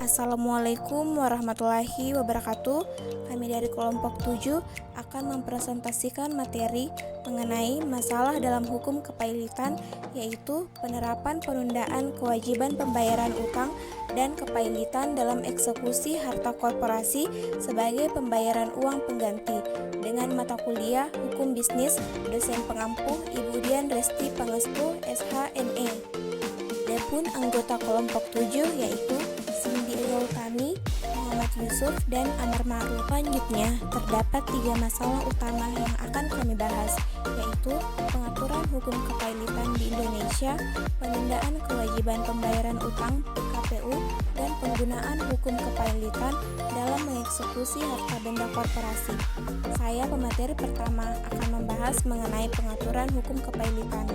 Assalamualaikum warahmatullahi wabarakatuh. Kami dari kelompok 7 akan mempresentasikan materi mengenai masalah dalam hukum kepailitan, yaitu penerapan penundaan kewajiban pembayaran utang dan kepailitan dalam eksekusi harta korporasi sebagai pembayaran uang pengganti, dengan mata kuliah Hukum Bisnis, dosen pengampu Ibu Dian Resti Pangestu, SHME. Adapun anggota kelompok 7 yaitu Cindy Gautami, Muhammad Yusuf, dan Amar Ma'ruf. Selanjutnya, terdapat 3 masalah utama yang akan kami bahas, yaitu pengaturan hukum kepailitan di Indonesia, penundaan kewajiban pembayaran utang (PKPU), dan penggunaan hukum kepailitan dalam mengeksekusi harta benda korporasi. Saya, pemateri pertama, akan membahas mengenai pengaturan hukum kepailitan.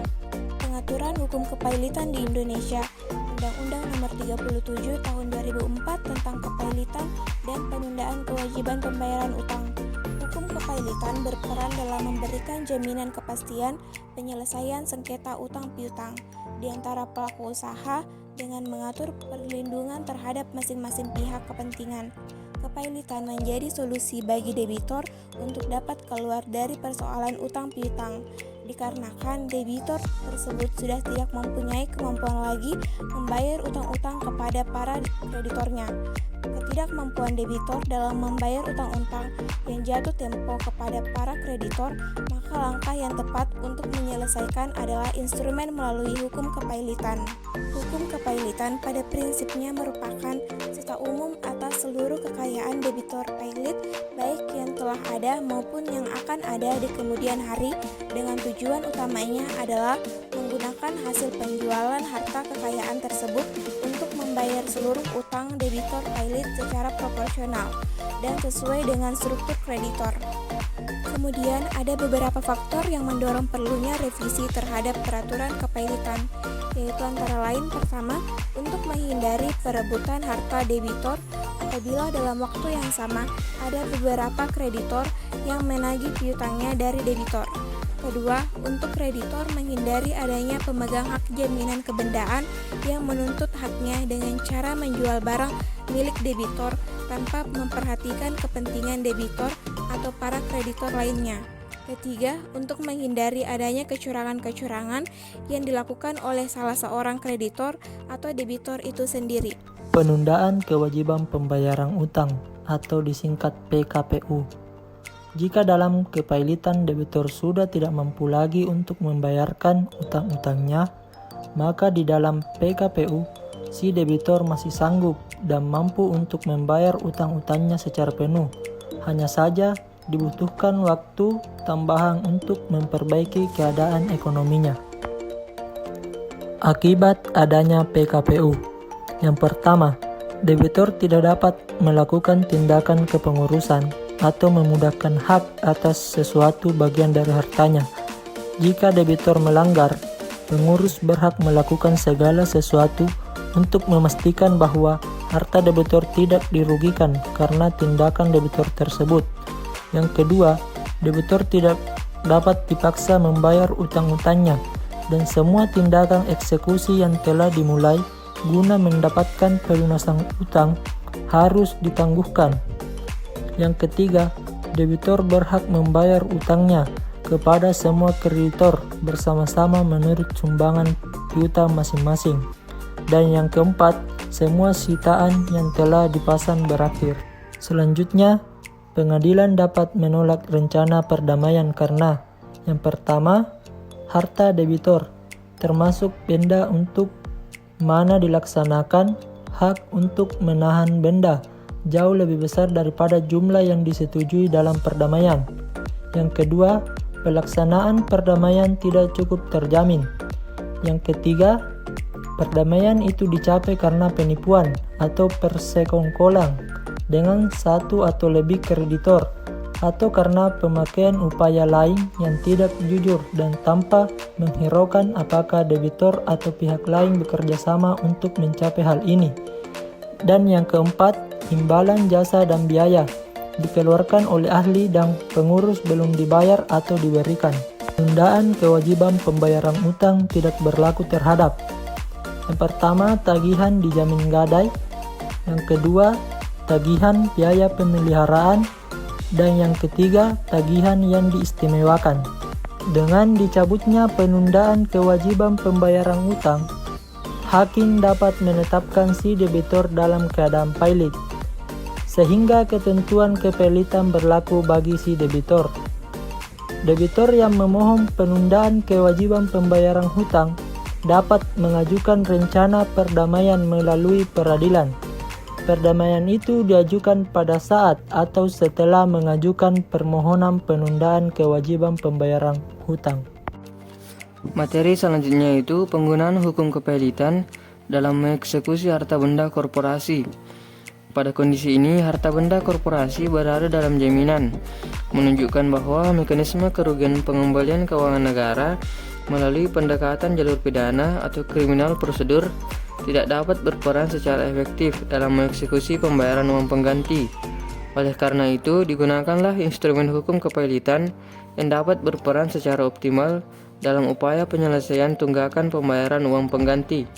Pengaturan hukum kepailitan di Indonesia, Undang-Undang Nomor 37 Tahun 2004 tentang Kepailitan dan Penundaan Kewajiban Pembayaran Utang. Hukum kepailitan berperan dalam memberikan jaminan kepastian penyelesaian sengketa utang piutang di antara pelaku usaha dengan mengatur perlindungan terhadap masing-masing pihak kepentingan. Kepailitan menjadi solusi bagi debitur untuk dapat keluar dari persoalan utang piutang, dikarenakan debitur tersebut sudah tidak mempunyai kemampuan lagi membayar utang-utang kepada para kreditornya. Ketidakmampuan debitur dalam membayar utang-utang yang jatuh tempo kepada para kreditor, maka langkah yang tepat untuk menyelesaikan adalah instrumen melalui hukum kepailitan. Hukum kepailitan pada prinsipnya merupakan seta umum atas seluruh kekayaan debitur pailit, baik yang telah ada maupun yang akan ada di kemudian hari, dengan tujuan utamanya adalah menggunakan hasil penjualan harta kekayaan tersebut untuk membayar seluruh utang debitur pailit secara proporsional dan sesuai dengan struktur kreditor. Kemudian ada beberapa faktor yang mendorong perlunya revisi terhadap peraturan kepailitan, yaitu antara lain pertama, untuk menghindari perebutan harta debitur apabila dalam waktu yang sama ada beberapa kreditor yang menagih piutangnya dari debitor. Kedua, untuk kreditor menghindari adanya pemegang hak jaminan kebendaan yang menuntut haknya dengan cara menjual barang milik debitor tanpa memperhatikan kepentingan debitor atau para kreditor lainnya. Ketiga, untuk menghindari adanya kecurangan-kecurangan yang dilakukan oleh salah seorang kreditor atau debitor itu sendiri. Penundaan kewajiban pembayaran utang atau disingkat PKPU. Jika dalam kepailitan debitur sudah tidak mampu lagi untuk membayarkan utang-utangnya, maka di dalam PKPU si debitur masih sanggup dan mampu untuk membayar utang-utangnya secara penuh. Hanya saja dibutuhkan waktu tambahan untuk memperbaiki keadaan ekonominya. Akibat adanya PKPU. Yang pertama, debitur tidak dapat melakukan tindakan kepengurusan atau memudahkan hak atas sesuatu bagian dari hartanya. Jika debitur melanggar, pengurus berhak melakukan segala sesuatu untuk memastikan bahwa harta debitur tidak dirugikan karena tindakan debitur tersebut. Yang kedua, debitur tidak dapat dipaksa membayar utang-utangnya, dan semua tindakan eksekusi yang telah dimulai guna mendapatkan pelunasan utang harus ditangguhkan. Yang ketiga, debitur berhak membayar utangnya kepada semua kreditor bersama-sama menurut sumbangan piutang masing-masing. Dan yang keempat, semua sitaan yang telah dipasang berakhir. Selanjutnya, pengadilan dapat menolak rencana perdamaian karena yang pertama, harta debitur, termasuk benda untuk mana dilaksanakan hak untuk menahan benda jauh lebih besar daripada jumlah yang disetujui dalam perdamaian. Yang kedua, pelaksanaan perdamaian tidak cukup terjamin. Yang ketiga, perdamaian itu dicapai karena penipuan atau persekongkolan dengan satu atau lebih kreditor atau karena pemakaian upaya lain yang tidak jujur dan tanpa menghiraukan apakah debitur atau pihak lain bekerja sama untuk mencapai hal ini. Dan yang keempat, imbalan jasa dan biaya dikeluarkan oleh ahli dan pengurus belum dibayar atau diberikan. Penundaan kewajiban pembayaran utang tidak berlaku terhadap: yang pertama, tagihan dijamin gadai; yang kedua, tagihan biaya pemeliharaan; dan yang ketiga, tagihan yang diistimewakan. Dengan dicabutnya penundaan kewajiban pembayaran utang, hakim dapat menetapkan si debitur dalam keadaan pailit, sehingga ketentuan kepailitan berlaku bagi si debitur. Debitur yang memohon penundaan kewajiban pembayaran hutang dapat mengajukan rencana perdamaian melalui peradilan. Perdamaian itu diajukan pada saat atau setelah mengajukan permohonan penundaan kewajiban pembayaran hutang. Materi selanjutnya itu penggunaan hukum kepailitan dalam mengeksekusi harta benda korporasi. Pada kondisi ini, harta benda korporasi berada dalam jaminan, menunjukkan bahwa mekanisme kerugian pengembalian keuangan negara melalui pendekatan jalur pidana atau kriminal prosedur tidak dapat berperan secara efektif dalam mengeksekusi pembayaran uang pengganti. Oleh karena itu, digunakanlah instrumen hukum kepailitan yang dapat berperan secara optimal dalam upaya penyelesaian tunggakan pembayaran uang pengganti.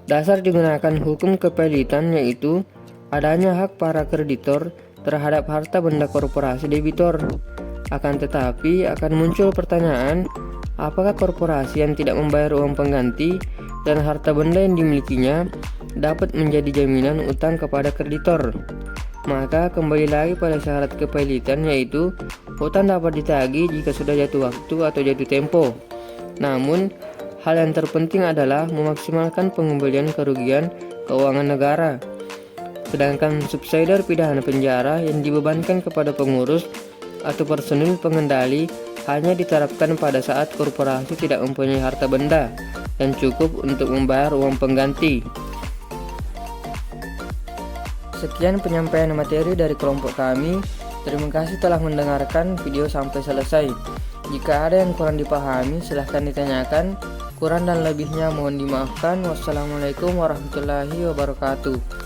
Dasar digunakan hukum kepailitan yaitu adanya hak para kreditor terhadap harta benda korporasi debitor. Akan tetapi, akan muncul pertanyaan, apakah korporasi yang tidak membayar uang pengganti dan harta benda yang dimilikinya dapat menjadi jaminan utang kepada kreditor? Maka kembali lagi pada syarat kepailitan, yaitu hutang dapat ditagih jika sudah jatuh waktu atau jatuh tempo. Namun, hal yang terpenting adalah memaksimalkan pengembalian kerugian keuangan negara. Sedangkan subsidiar pidana penjara yang dibebankan kepada pengurus atau personil pengendali hanya diterapkan pada saat korporasi tidak mempunyai harta benda yang cukup untuk membayar uang pengganti. Sekian penyampaian materi dari kelompok kami. Terima kasih telah mendengarkan video sampai selesai. Jika ada yang kurang dipahami, silahkan ditanyakan. Kurang dan lebihnya mohon dimaafkan. Wassalamualaikum warahmatullahi wabarakatuh.